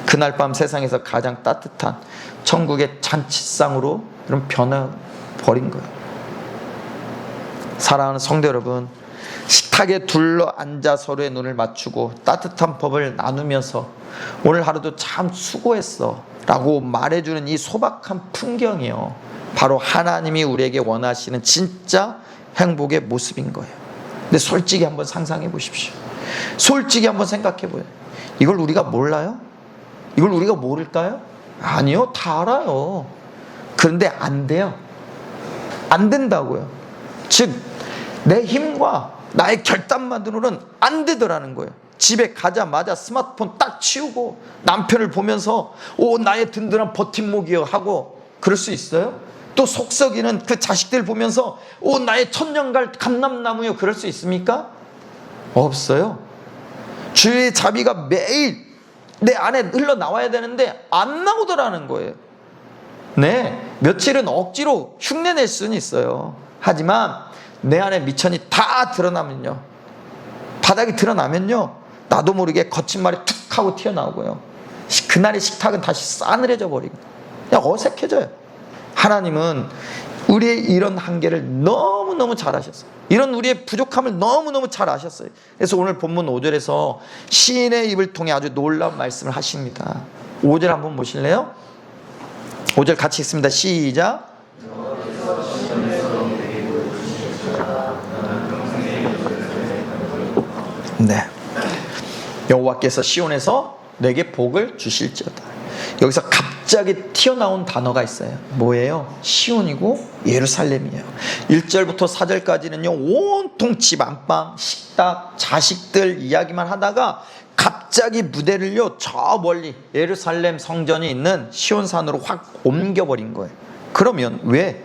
그날 밤 세상에서 가장 따뜻한 천국의 잔치상으로 그런 변해버린 거예요. 사랑하는 성도 여러분, 식탁에 둘러 앉아 서로의 눈을 맞추고 따뜻한 법을 나누면서 오늘 하루도 참 수고했어 라고 말해주는 이 소박한 풍경이요, 바로 하나님이 우리에게 원하시는 진짜 행복의 모습인 거예요. 근데 솔직히 한번 상상해 보십시오. 솔직히 한번 생각해 보세요. 이걸 우리가 몰라요? 이걸 우리가 모를까요? 아니요, 다 알아요. 그런데 안 돼요. 안 된다고요. 즉, 내 힘과 나의 결단만으로는 안 되더라는 거예요. 집에 가자마자 스마트폰 딱 치우고 남편을 보면서 오, 나의 든든한 버팀목이여 하고 그럴 수 있어요? 또 속썩이는 그 자식들 보면서 오, 나의 천년갈 감람나무여 그럴 수 있습니까? 없어요. 주의 자비가 매일 내 안에 흘러나와야 되는데 안 나오더라는 거예요. 네, 며칠은 억지로 흉내낼 수는 있어요. 하지만 내 안에 미천이 다 드러나면요, 바닥이 드러나면요, 나도 모르게 거친 말이 툭 하고 튀어나오고요, 그날의 식탁은 다시 싸늘해져 버리고 그냥 어색해져요. 하나님은 우리의 이런 한계를 너무너무 잘 아셨어요. 이런 우리의 부족함을 너무너무 잘 아셨어요. 그래서 오늘 본문 5절에서 시인의 입을 통해 아주 놀라운 말씀을 하십니다. 5절 한번 보실래요? 5절 같이 읽습니다. 시작. 네, 여호와께서 시온에서 내게 복을 주실지어다. 여기서 갑자기 튀어나온 단어가 있어요. 뭐예요? 시온이고 예루살렘이에요. 1절부터 4절까지는요 온통 집 안방, 식탁, 자식들 이야기만 하다가 갑자기 무대를요 저 멀리 예루살렘 성전이 있는 시온산으로 확 옮겨버린 거예요. 그러면 왜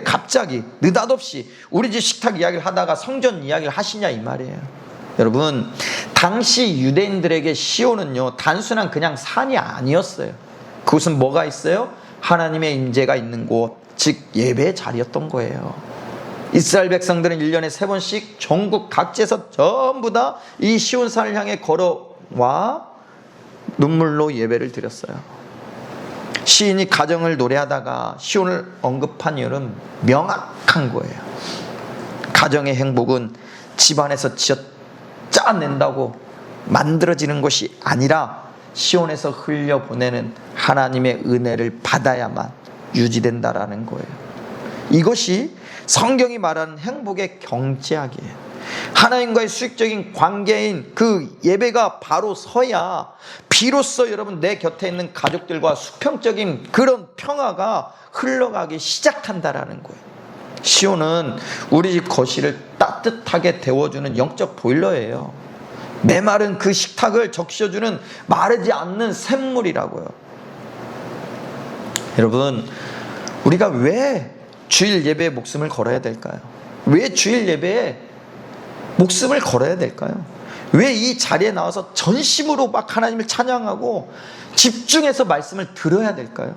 갑자기 느닷없이 우리 집 식탁 이야기를 하다가 성전 이야기를 하시냐 이 말이에요. 여러분, 당시 유대인들에게 시온은요 단순한 그냥 산이 아니었어요. 그곳은 뭐가 있어요? 하나님의 임재가 있는 곳, 즉 예배의 자리였던 거예요. 이스라엘 백성들은 1년에 3번씩 전국 각지에서 전부 다 이 시온산을 향해 걸어와 눈물로 예배를 드렸어요. 시인이 가정을 노래하다가 시온을 언급한 이유는 명확한 거예요. 가정의 행복은 집안에서 짜낸다고 만들어지는 것이 아니라 시온에서 흘려보내는 하나님의 은혜를 받아야만 유지된다라는 거예요. 이것이 성경이 말하는 행복의 경제학이에요. 하나님과의 수직적인 관계인 그 예배가 바로 서야 비로소 여러분 내 곁에 있는 가족들과 수평적인 그런 평화가 흘러가기 시작한다라는 거예요. 시온은 우리 집 거실을 따뜻하게 데워주는 영적 보일러예요. 메마른 그 식탁을 적셔주는 마르지 않는 샘물이라고요. 여러분, 우리가 왜 주일 예배에 목숨을 걸어야 될까요? 왜 주일 예배에 목숨을 걸어야 될까요? 왜 이 자리에 나와서 전심으로 막 하나님을 찬양하고 집중해서 말씀을 들어야 될까요?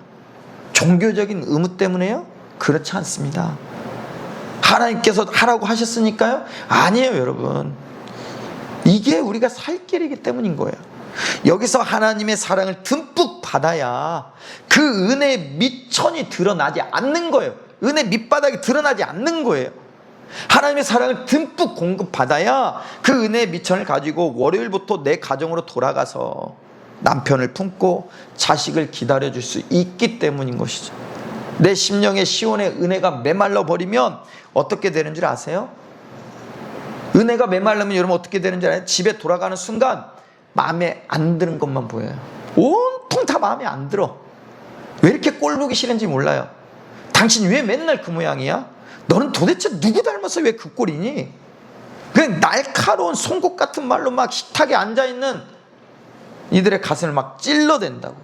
종교적인 의무 때문에요? 그렇지 않습니다. 하나님께서 하라고 하셨으니까요? 아니에요, 여러분. 이게 우리가 살 길이기 때문인 거예요. 여기서 하나님의 사랑을 듬뿍 받아야 그 은혜의 밑천이 드러나지 않는 거예요. 은혜 밑바닥이 드러나지 않는 거예요. 하나님의 사랑을 듬뿍 공급받아야 그 은혜의 밑천을 가지고 월요일부터 내 가정으로 돌아가서 남편을 품고 자식을 기다려줄 수 있기 때문인 것이죠. 내 심령의 시온의 은혜가 메말라 버리면 어떻게 되는 줄 아세요? 은혜가 메말르면 여러분 어떻게 되는 줄 알아요? 집에 돌아가는 순간 마음에 안 드는 것만 보여요. 온통 다 마음에 안 들어. 왜 이렇게 꼴 보기 싫은지 몰라요. 당신 왜 맨날 그 모양이야? 너는 도대체 누구 닮아서 왜 그 꼴이니? 그냥 날카로운 송곳 같은 말로 막 식탁에 앉아있는 이들의 가슴을 막 찔러댄다고.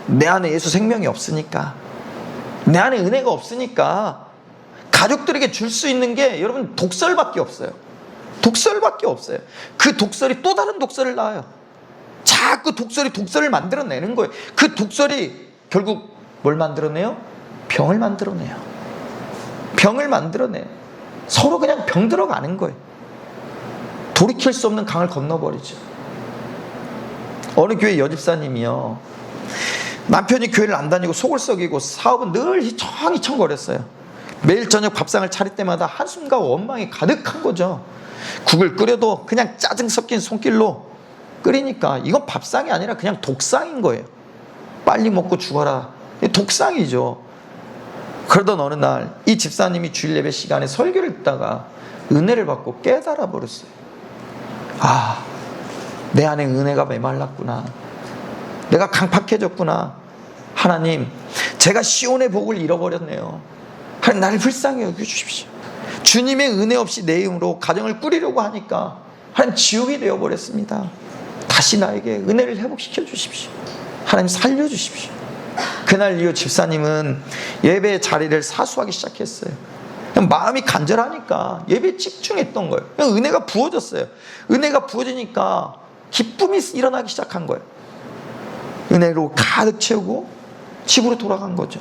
내 안에 예수 생명이 없으니까, 내 안에 은혜가 없으니까 가족들에게 줄 수 있는 게 여러분 독설밖에 없어요. 독설밖에 없어요. 그 독설이 또 다른 독설을 낳아요. 자꾸 독설을 만들어내는 거예요. 그 독설이 결국 뭘 만들어내요? 병을 만들어내요. 병을 만들어내요. 서로 그냥 병 들어가는 거예요. 돌이킬 수 없는 강을 건너버리죠. 어느 교회 여집사님이요, 남편이 교회를 안 다니고 속을 썩이고 사업은 늘 휘청휘청거렸어요. 매일 저녁 밥상을 차릴 때마다 한숨과 원망이 가득한 거죠. 국을 끓여도 그냥 짜증 섞인 손길로 끓이니까 이건 밥상이 아니라 그냥 독상인 거예요. 빨리 먹고 죽어라. 독상이죠. 그러던 어느 날 이 집사님이 주일 예배 시간에 설교를 듣다가 은혜를 받고 깨달아 버렸어요. 아, 내 안에 은혜가 메말랐구나. 내가 강팍해졌구나. 하나님, 제가 시온의 복을 잃어버렸네요. 하나님, 나를 불쌍히 여겨주십시오. 주님의 은혜 없이 내 힘으로 가정을 꾸리려고 하니까 하나님 지옥이 되어버렸습니다. 다시 나에게 은혜를 회복시켜 주십시오. 하나님 살려주십시오. 그날 이후 집사님은 예배의 자리를 사수하기 시작했어요. 그냥 마음이 간절하니까 예배에 집중했던 거예요. 그냥 은혜가 부어졌어요. 은혜가 부어지니까 기쁨이 일어나기 시작한 거예요. 은혜로 가득 채우고 집으로 돌아간 거죠.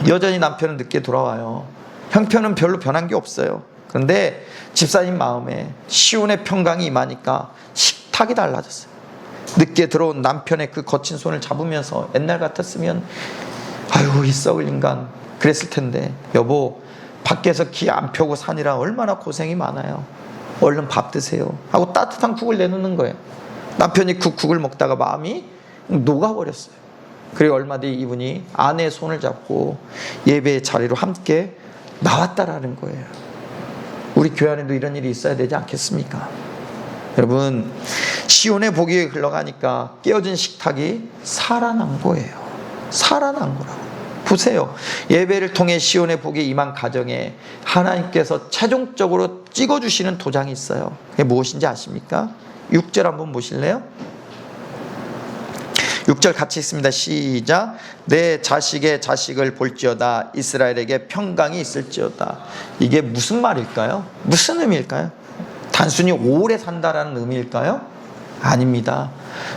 여전히 남편은 늦게 돌아와요. 형편은 별로 변한 게 없어요. 그런데 집사님 마음에 시온의 평강이 임하니까 식탁이 달라졌어요. 늦게 들어온 남편의 그 거친 손을 잡으면서 옛날 같았으면 아유, 이 썩을 인간 그랬을 텐데, 여보, 밖에서 기 안 펴고 사느라 얼마나 고생이 많아요. 얼른 밥 드세요 하고 따뜻한 국을 내놓는 거예요. 남편이 그 국을 먹다가 마음이 녹아버렸어요. 그리고 얼마 뒤 이분이 아내의 손을 잡고 예배의 자리로 함께 나왔다라는 거예요. 우리 교회 안에도 이런 일이 있어야 되지 않겠습니까? 여러분, 시온의 복이 흘러가니까 깨어진 식탁이 살아난 거예요. 살아난 거라고. 보세요. 예배를 통해 시온의 복이 임한 가정에 하나님께서 최종적으로 찍어주시는 도장이 있어요. 그게 무엇인지 아십니까? 6절 한번 보실래요? 6절 같이 읽습니다. 시작. 내 자식의 자식을 볼지어다. 이스라엘에게 평강이 있을지어다. 이게 무슨 말일까요? 무슨 의미일까요? 단순히 오래 산다라는 의미일까요? 아닙니다.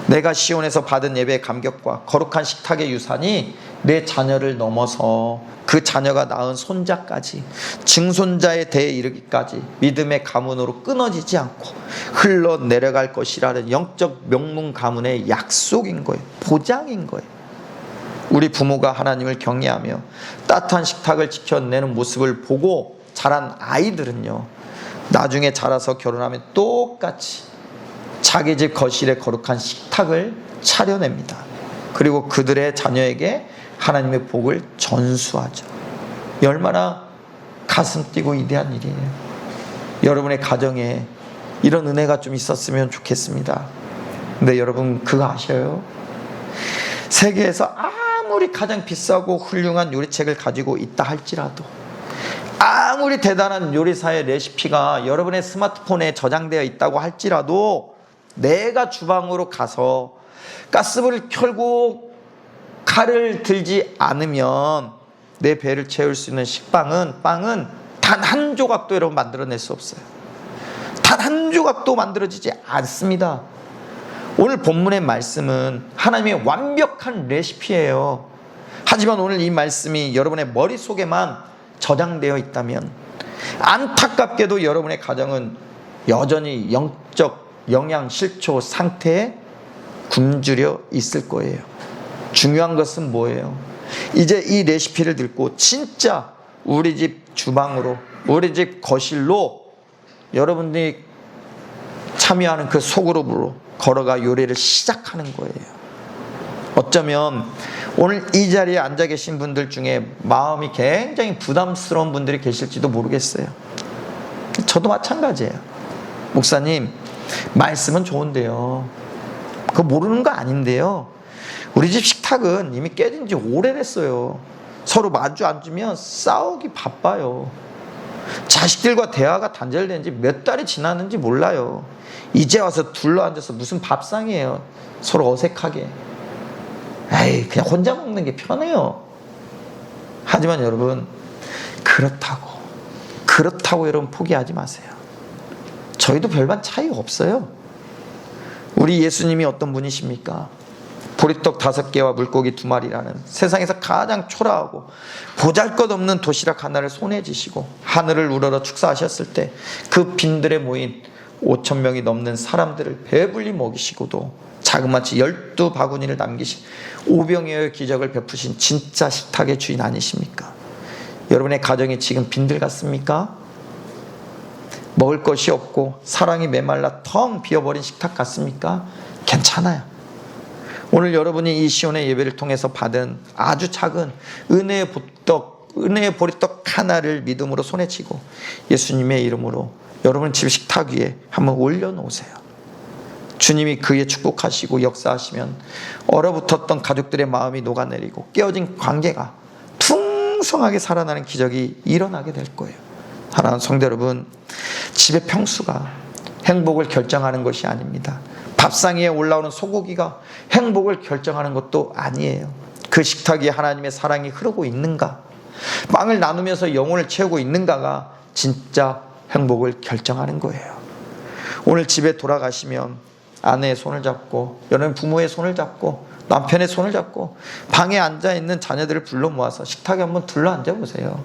내가 시온에서 받은 예배의 감격과 거룩한 식탁의 유산이 내 자녀를 넘어서 그 자녀가 낳은 손자까지, 증손자에 대해 이르기까지 믿음의 가문으로 끊어지지 않고 흘러내려갈 것이라는 영적 명문 가문의 약속인 거예요. 보장인 거예요. 우리 부모가 하나님을 경외하며 따뜻한 식탁을 지켜내는 모습을 보고 자란 아이들은요, 나중에 자라서 결혼하면 똑같이 자기 집 거실에 거룩한 식탁을 차려냅니다. 그리고 그들의 자녀에게 하나님의 복을 전수하죠. 얼마나 가슴 뛰고 위대한 일이에요. 여러분의 가정에 이런 은혜가 좀 있었으면 좋겠습니다. 근데 여러분 그거 아셔요? 세계에서 아무리 가장 비싸고 훌륭한 요리책을 가지고 있다 할지라도, 아무리 대단한 요리사의 레시피가 여러분의 스마트폰에 저장되어 있다고 할지라도, 내가 주방으로 가서 가스불을 켜고 칼을 들지 않으면 내 배를 채울 수 있는 빵은 단 한 조각도 여러분 만들어낼 수 없어요. 단 한 조각도 만들어지지 않습니다. 오늘 본문의 말씀은 하나님의 완벽한 레시피예요. 하지만 오늘 이 말씀이 여러분의 머릿속에만 저장되어 있다면 안타깝게도 여러분의 가정은 여전히 영적 영양 실조 상태에 굶주려 있을 거예요. 중요한 것은 뭐예요? 이제 이 레시피를 듣고 진짜 우리 집 주방으로, 우리 집 거실로 여러분들이 참여하는 그 소그룹으로 걸어가 요리를 시작하는 거예요. 어쩌면 오늘 이 자리에 앉아 계신 분들 중에 마음이 굉장히 부담스러운 분들이 계실지도 모르겠어요. 저도 마찬가지예요. 목사님, 말씀은 좋은데요, 그거 모르는 거 아닌데요, 우리 집 식탁은 이미 깨진 지 오래됐어요. 서로 마주 앉으면 싸우기 바빠요. 자식들과 대화가 단절된 지 몇 달이 지났는지 몰라요. 이제 와서 둘러앉아서 무슨 밥상이에요. 서로 어색하게. 에이, 그냥 혼자 먹는 게 편해요. 하지만 여러분, 그렇다고 여러분 포기하지 마세요. 저희도 별반 차이가 없어요. 우리 예수님이 어떤 분이십니까? 보리떡 5개와 물고기 2마리라는 세상에서 가장 초라하고 보잘것없는 도시락 하나를 손에 쥐시고 하늘을 우러러 축사하셨을 때 그 빈들에 모인 5,000명이 넘는 사람들을 배불리 먹이시고도 자그마치 12바구니를 남기신 오병이어의 기적을 베푸신 진짜 식탁의 주인 아니십니까? 여러분의 가정이 지금 빈들 같습니까? 먹을 것이 없고 사랑이 메말라 텅 비어버린 식탁 같습니까? 괜찮아요. 오늘 여러분이 이 시온의 예배를 통해서 받은 아주 작은 은혜의 보리떡 하나를 믿음으로 손에 쥐고 예수님의 이름으로 여러분 집 식탁 위에 한번 올려놓으세요. 주님이 그에 축복하시고 역사하시면 얼어붙었던 가족들의 마음이 녹아내리고 깨어진 관계가 풍성하게 살아나는 기적이 일어나게 될 거예요. 사랑하는 성도 여러분, 집의 평수가 행복을 결정하는 것이 아닙니다. 밥상 위에 올라오는 소고기가 행복을 결정하는 것도 아니에요. 그 식탁 위에 하나님의 사랑이 흐르고 있는가, 빵을 나누면서 영혼을 채우고 있는가가 진짜 행복을 결정하는 거예요. 오늘 집에 돌아가시면 아내의 손을 잡고, 여러분 부모의 손을 잡고, 남편의 손을 잡고 방에 앉아있는 자녀들을 불러 모아서 식탁에 한번 둘러 앉아보세요.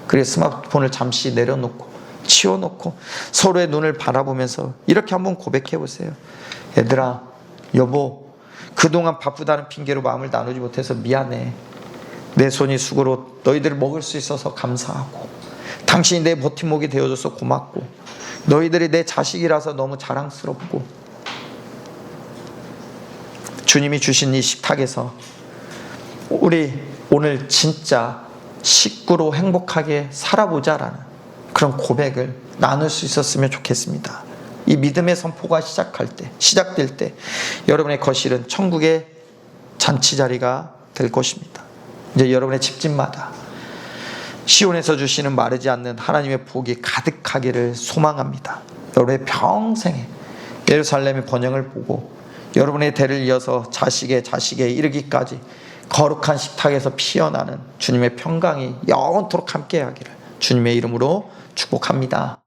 그리고 스마트폰을 잠시 내려놓고 치워놓고 서로의 눈을 바라보면서 이렇게 한번 고백해보세요. 얘들아, 여보, 그동안 바쁘다는 핑계로 마음을 나누지 못해서 미안해. 내 손이 수고로 너희들을 먹을 수 있어서 감사하고, 당신이 내 버팀목이 되어줘서 고맙고, 너희들이 내 자식이라서 너무 자랑스럽고, 주님이 주신 이 식탁에서 우리 오늘 진짜 식구로 행복하게 살아보자라는 그런 고백을 나눌 수 있었으면 좋겠습니다. 이 믿음의 선포가 시작될 때 여러분의 거실은 천국의 잔치 자리가 될 것입니다. 이제 여러분의 집집마다 시온에서 주시는 마르지 않는 하나님의 복이 가득하기를 소망합니다. 여러분의 평생에 예루살렘의 번영을 보고 여러분의 대를 이어서 자식에 이르기까지 거룩한 식탁에서 피어나는 주님의 평강이 영원토록 함께하기를 주님의 이름으로 축복합니다.